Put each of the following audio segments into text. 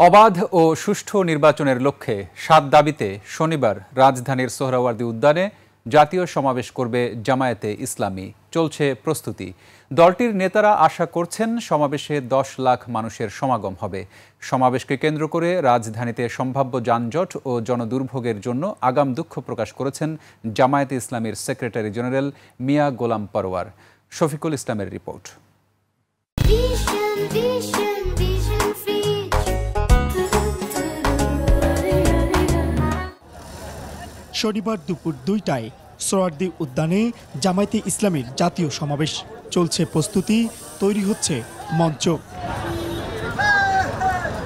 অবাধ ও সুষ্ঠু নির্বাচনের লক্ষ্যে ৭ দাবিতে শনিবার রাজধানীর সোহরাওয়ার্দী উদ্যানে জাতীয় সমাবেশ করবে জামায়াতে ইসলামী। চলছে প্রস্তুতি। দলটির নেতারা আশা করছেন সমাবেশে ১০ লাখ মানুষের সমাগম হবে। সমাবেশকে কেন্দ্র করে রাজধানীতে সম্ভাব্য যানজট ও জনদুর্ভোগের জন্য আগাম দুঃখ প্রকাশ করেছেন জামায়াতে ইসলামীর সেক্রেটারি জেনারেল মিয়া গোলাম পরওয়ার। শফিকুল ইসলামের রিপোর্ট। শনিবার দুপুর ২টায় সোহরাওয়ার্দী উদ্যানে জামায়াতে ইসলামীর জাতীয় সমাবেশ চলছে প্রস্তুতি, তৈরি হচ্ছে মঞ্চ।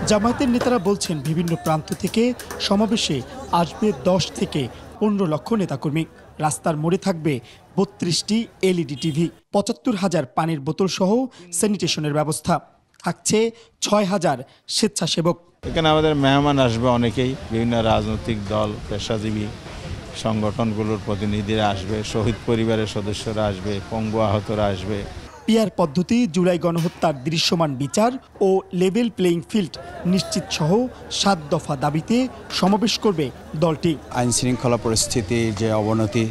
জামায়াতের নেতারা বলছেন বিভিন্ন প্রান্ত থেকে সমাবেশে আসবে ১০ থেকে ১৫ লক্ষ নেতাকর্মী। রাস্তার মোড়ে থাকবে ৩২টি এলইডি টিভি, ৭৫,০০০ পানির বোতল সহ স্যানিটেশনের ব্যবস্থা, থাকছে ৬,০০০ স্বেচ্ছাসেবক। এখানে আমাদের মেহমান আসবে অনেকেই, বিভিন্ন রাজনৈতিক দল, পেশাজীবী সংগঠনগুলোর প্রতিনিধিরা আসবে, শহীদ পরিবারের সদস্যরা আসবে, পঙ্গু আহতরা আসবে। পিআর পদ্ধতি, জুলাই গণহত্যার দৃশ্যমান বিচার ও লেভেল প্লেইং ফিল্ড নিশ্চিত সহ ৭ দফা দাবিতে সমাবেশ করবে দলটি। আইন শৃঙ্খলা পরিস্থিতির যে অবনতি,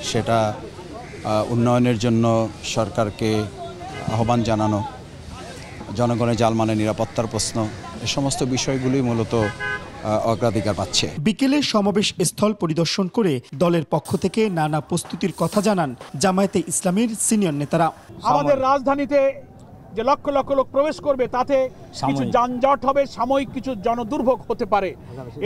সেটা উন্নয়নের জন্য সরকারকে আহ্বান জানানো, জনগণের জানমালের নিরাপত্তার প্রশ্ন, এ সমস্ত বিষয়গুলি মূলত অগ্রাধিকার পাচ্ছে। বিকেলে সমাবেশ স্থল পরিদর্শন করে দলের পক্ষ থেকে নানা প্রস্তুতির কথা জানান জামায়াতে ইসলামীর সিনিয়র নেতারা। আমাদের রাজধানীতে যে লক্ষ লক্ষ লোক প্রবেশ করবে তাতে কিছু যানজট হবে, সাময়িক কিছু জনদুর্ভোগ হতে পারে।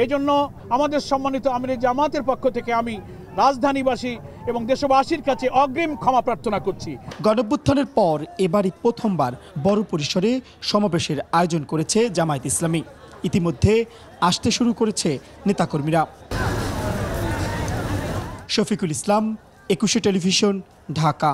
এই জন্য আমাদের সম্মানিত আমিরে জামাতের পক্ষ থেকে আমি রাজধানীবাসী এবং দেশবাসীর কাছে অগ্রিম ক্ষমা প্রার্থনা করছি। গণঅভ্যুত্থানের পর এবারই প্রথমবার বড় পরিসরে সমাবেশের আয়োজন করেছে জামায়াতে ইসলামী। ইতিমধ্যে আসতে শুরু করেছে নেতাকর্মীরা। শফিকুল ইসলাম, ২১ টেলিভিশন, ঢাকা।